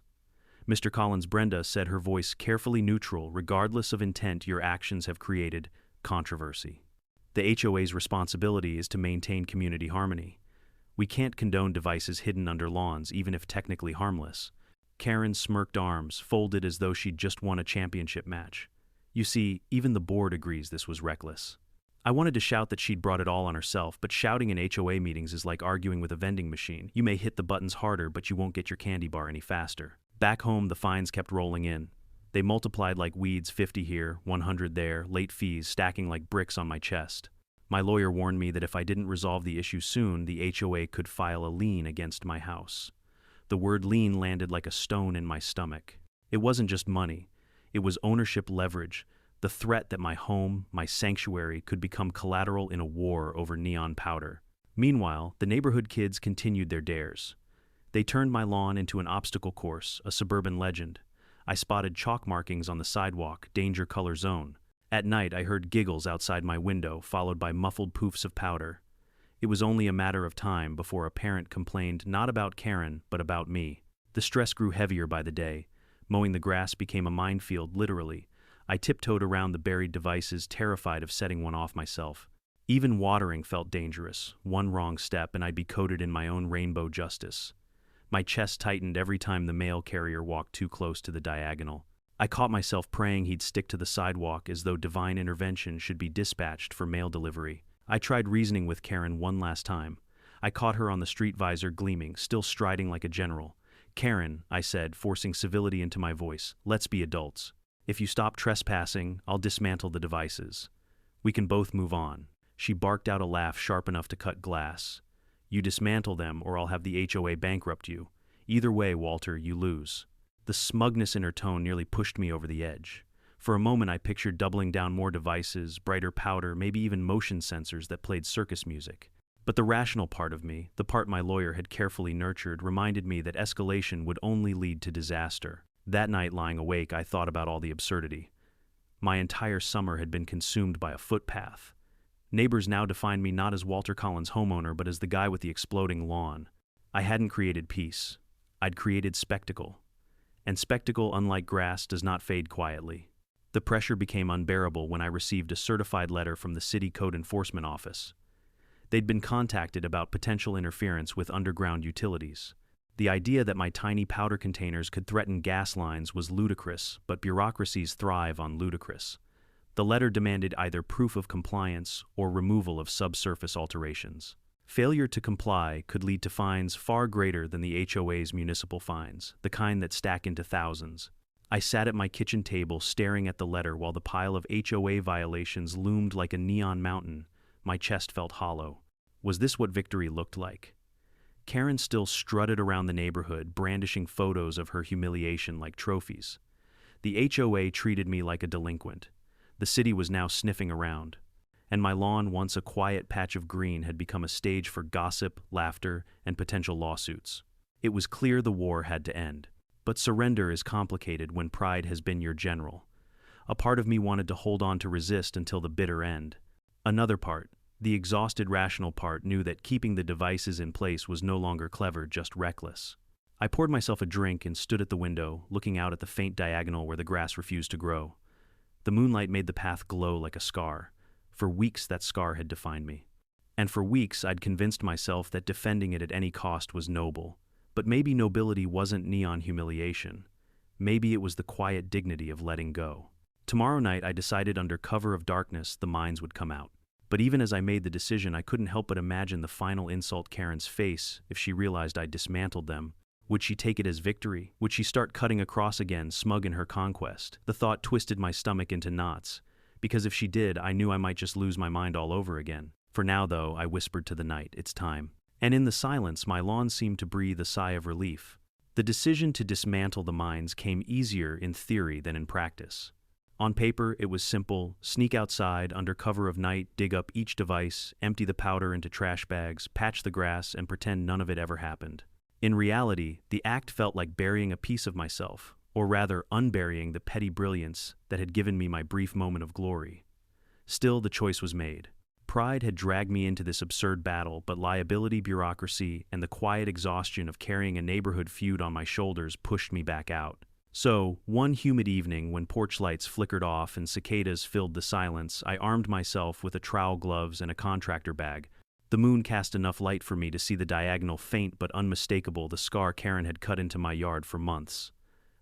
Mr. Collins' Brenda said, her voice carefully neutral: "Regardless of intent, your actions have created controversy. The HOA's responsibility is to maintain community harmony. We can't condone devices hidden under lawns, even if technically harmless." Karen smirked, arms folded as though she'd just won a championship match. You see, even the board agrees this was reckless. I wanted to shout that she'd brought it all on herself, but shouting in HOA meetings is like arguing with a vending machine. You may hit the buttons harder, but you won't get your candy bar any faster. Back home, the fines kept rolling in. They multiplied like weeds, 50 here, 100 there, late fees stacking like bricks on my chest. My lawyer warned me that if I didn't resolve the issue soon, the HOA could file a lien against my house. The word lien landed like a stone in my stomach. It wasn't just money. It was ownership leverage, the threat that my home, my sanctuary, could become collateral in a war over neon powder. Meanwhile, the neighborhood kids continued their dares. They turned my lawn into an obstacle course, a suburban legend. I spotted chalk markings on the sidewalk, danger color zone. At night, I heard giggles outside my window, followed by muffled poofs of powder. It was only a matter of time before a parent complained not about Karen, but about me. The stress grew heavier by the day. Mowing the grass became a minefield, literally. I tiptoed around the buried devices, terrified of setting one off myself. Even watering felt dangerous. One wrong step and I'd be coated in my own rainbow justice. My chest tightened every time the mail carrier walked too close to the diagonal. I caught myself praying he'd stick to the sidewalk as though divine intervention should be dispatched for mail delivery. I tried reasoning with Karen one last time. I caught her on the street visor gleaming, still striding like a general. "Karen," I said, forcing civility into my voice, "let's be adults. If you stop trespassing, I'll dismantle the devices. We can both move on." She barked out a laugh sharp enough to cut glass. "You dismantle them or I'll have the HOA bankrupt you. Either way, Walter, you lose." The smugness in her tone nearly pushed me over the edge. For a moment I pictured doubling down more devices, brighter powder, maybe even motion sensors that played circus music. But the rational part of me, the part my lawyer had carefully nurtured, reminded me that escalation would only lead to disaster. That night, lying awake, I thought about all the absurdity. My entire summer had been consumed by a footpath. Neighbors now defined me not as Walter Collins' homeowner, but as the guy with the exploding lawn. I hadn't created peace. I'd created spectacle. And spectacle, unlike grass, does not fade quietly. The pressure became unbearable when I received a certified letter from the City Code Enforcement Office. They'd been contacted about potential interference with underground utilities. The idea that my tiny powder containers could threaten gas lines was ludicrous, but bureaucracies thrive on ludicrous. The letter demanded either proof of compliance or removal of subsurface alterations. Failure to comply could lead to fines far greater than the HOA's municipal fines, the kind that stack into thousands. I sat at my kitchen table staring at the letter while the pile of HOA violations loomed like a neon mountain. My chest felt hollow. Was this what victory looked like? Karen still strutted around the neighborhood, brandishing photos of her humiliation like trophies. The HOA treated me like a delinquent. The city was now sniffing around. And my lawn, once a quiet patch of green, had become a stage for gossip, laughter, and potential lawsuits. It was clear the war had to end. But surrender is complicated when pride has been your general. A part of me wanted to hold on to resist until the bitter end. Another part, the exhausted rational part, knew that keeping the devices in place was no longer clever, just reckless. I poured myself a drink and stood at the window, looking out at the faint diagonal where the grass refused to grow. The moonlight made the path glow like a scar. For weeks that scar had defined me. And for weeks I'd convinced myself that defending it at any cost was noble. But maybe nobility wasn't neon humiliation. Maybe it was the quiet dignity of letting go. Tomorrow night I decided under cover of darkness the mines would come out. But even as I made the decision, I couldn't help but imagine the final insult Karen's face if she realized I'd dismantled them. Would she take it as victory? Would she start cutting across again, smug in her conquest? The thought twisted my stomach into knots. Because if she did, I knew I might just lose my mind all over again. For now, though, I whispered to the night, "It's time." And in the silence, my lawn seemed to breathe a sigh of relief. The decision to dismantle the mines came easier in theory than in practice. On paper, it was simple: sneak outside, under cover of night, dig up each device, empty the powder into trash bags, patch the grass, and pretend none of it ever happened. In reality, the act felt like burying a piece of myself, or rather unburying the petty brilliance that had given me my brief moment of glory. Still, the choice was made. Pride had dragged me into this absurd battle, but liability, bureaucracy, and the quiet exhaustion of carrying a neighborhood feud on my shoulders pushed me back out. So, one humid evening when porch lights flickered off and cicadas filled the silence, I armed myself with a trowel, gloves, and a contractor bag. The moon cast enough light for me to see the diagonal, faint but unmistakable, the scar Karen had cut into my yard for months.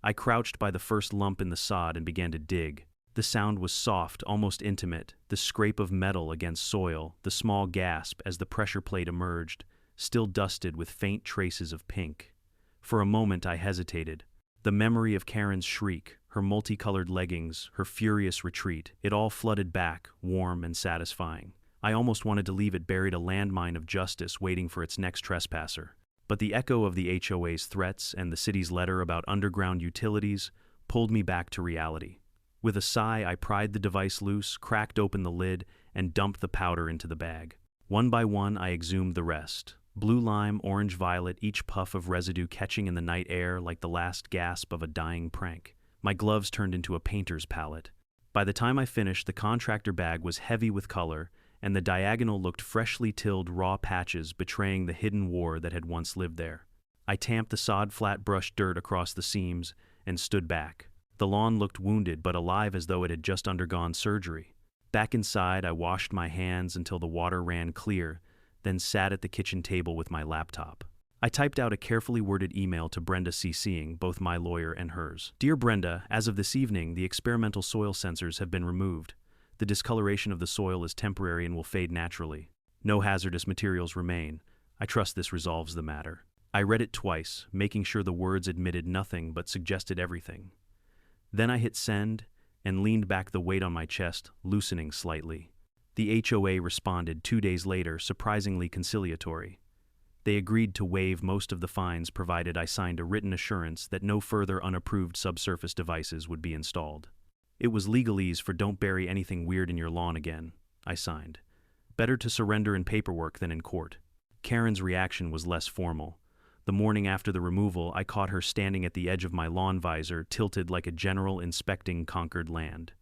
I crouched by the first lump in the sod and began to dig. The sound was soft, almost intimate, the scrape of metal against soil, the small gasp as the pressure plate emerged, still dusted with faint traces of pink. For a moment I hesitated. The memory of Karen's shriek, her multicolored leggings, her furious retreat, it all flooded back, warm and satisfying. I almost wanted to leave it buried, a landmine of justice waiting for its next trespasser. But the echo of the HOA's threats and the city's letter about underground utilities pulled me back to reality. With a sigh, I pried the device loose, cracked open the lid, and dumped the powder into the bag. One by one, I exhumed the rest. Blue lime, orange violet, each puff of residue catching in the night air like the last gasp of a dying prank. My gloves turned into a painter's palette. By the time I finished, the contractor bag was heavy with color, and the diagonal looked freshly tilled raw patches betraying the hidden war that had once lived there. I tamped the sod-flat brushed dirt across the seams and stood back. The lawn looked wounded but alive, as though it had just undergone surgery. Back inside, I washed my hands until the water ran clear, then sat at the kitchen table with my laptop. I typed out a carefully worded email to Brenda, CCing both my lawyer and hers. Dear Brenda, as of this evening, the experimental soil sensors have been removed. The discoloration of the soil is temporary and will fade naturally. No hazardous materials remain. I trust this resolves the matter. I read it twice, making sure the words admitted nothing but suggested everything. Then I hit send and leaned back, the weight on my chest loosening slightly. The HOA responded 2 days later, surprisingly conciliatory. They agreed to waive most of the fines provided I signed a written assurance that no further unapproved subsurface devices would be installed. It was legalese for "don't bury anything weird in your lawn again," I signed. Better to surrender in paperwork than in court. Karen's reaction was less formal. The morning after the removal, I caught her standing at the edge of my lawn visor, tilted like a general inspecting conquered land.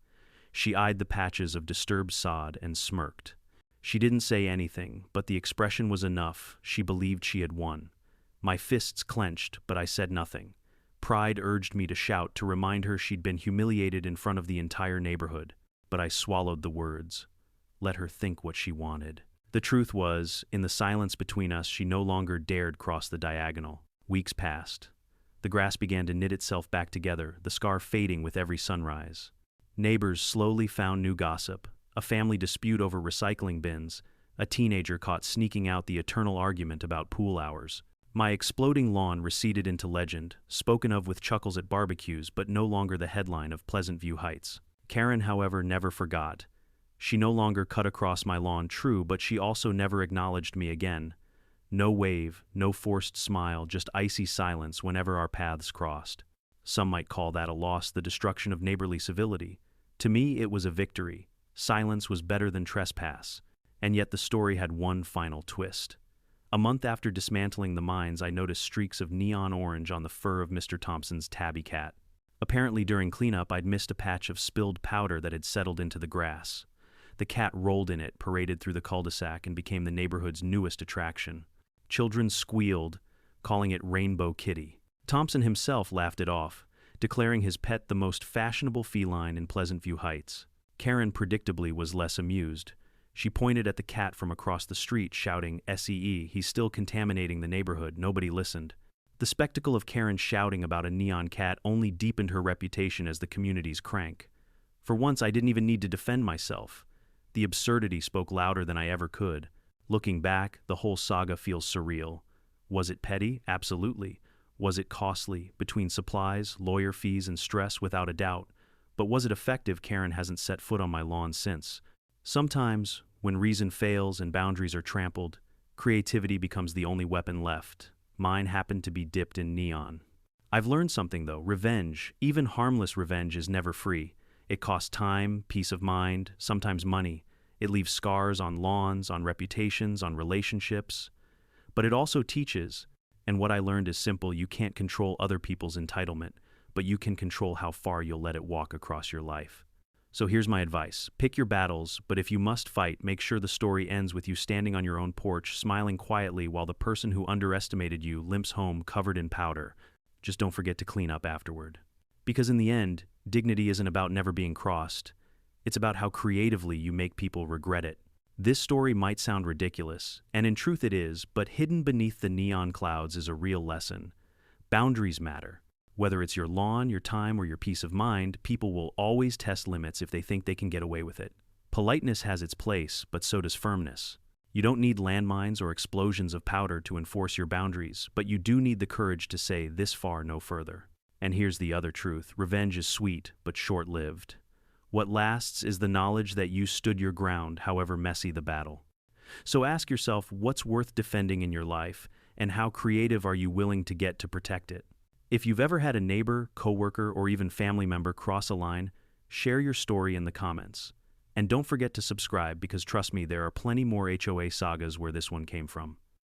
She eyed the patches of disturbed sod and smirked. She didn't say anything, but the expression was enough. She believed she had won. My fists clenched, but I said nothing. Pride urged me to shout, to remind her she'd been humiliated in front of the entire neighborhood, but I swallowed the words. Let her think what she wanted. The truth was, in the silence between us, she no longer dared cross the diagonal. Weeks passed. The grass began to knit itself back together, the scar fading with every sunrise. Neighbors slowly found new gossip, a family dispute over recycling bins, a teenager caught sneaking out, the eternal argument about pool hours. My exploding lawn receded into legend, spoken of with chuckles at barbecues, but no longer the headline of Pleasant View Heights. Karen, however, never forgot. She no longer cut across my lawn, true, but she also never acknowledged me again. No wave, no forced smile, just icy silence whenever our paths crossed. Some might call that a loss, the destruction of neighborly civility. To me, it was a victory. Silence was better than trespass. And yet the story had one final twist. A month after dismantling the mines, I noticed streaks of neon orange on the fur of Mr. Thompson's tabby cat. Apparently during cleanup, I'd missed a patch of spilled powder that had settled into the grass. The cat rolled in it, paraded through the cul-de-sac, and became the neighborhood's newest attraction. Children squealed, calling it Rainbow Kitty. Thompson himself laughed it off, declaring his pet the most fashionable feline in Pleasant View Heights. Karen, predictably, was less amused. She pointed at the cat from across the street, shouting, "SEE, he's still contaminating the neighborhood." Nobody listened. The spectacle of Karen shouting about a neon cat only deepened her reputation as the community's crank. For once, I didn't even need to defend myself. The absurdity spoke louder than I ever could. Looking back, the whole saga feels surreal. Was it petty? Absolutely. Was it costly? Between supplies, lawyer fees, and stress, without a doubt. But was it effective? Karen hasn't set foot on my lawn since. Sometimes, when reason fails and boundaries are trampled, creativity becomes the only weapon left. Mine happened to be dipped in neon. I've learned something, though. Revenge, even harmless revenge, is never free. It costs time, peace of mind, sometimes money. It leaves scars on lawns, on reputations, on relationships. But it also teaches, and what I learned is simple: you can't control other people's entitlement, but you can control how far you'll let it walk across your life. So here's my advice. Pick your battles, but if you must fight, make sure the story ends with you standing on your own porch, smiling quietly while the person who underestimated you limps home covered in powder. Just don't forget to clean up afterward. Because in the end, dignity isn't about never being crossed. It's about how creatively you make people regret it. This story might sound ridiculous, and in truth it is, but hidden beneath the neon clouds is a real lesson. Boundaries matter. Whether it's your lawn, your time, or your peace of mind, people will always test limits if they think they can get away with it. Politeness has its place, but so does firmness. You don't need landmines or explosions of powder to enforce your boundaries, but you do need the courage to say, "This far, no further." And here's the other truth. Revenge is sweet, but short-lived. What lasts is the knowledge that you stood your ground, however messy the battle. So ask yourself what's worth defending in your life, and how creative are you willing to get to protect it? If you've ever had a neighbor, coworker, or even family member cross a line, share your story in the comments. And don't forget to subscribe because trust me, there are plenty more HOA sagas where this one came from.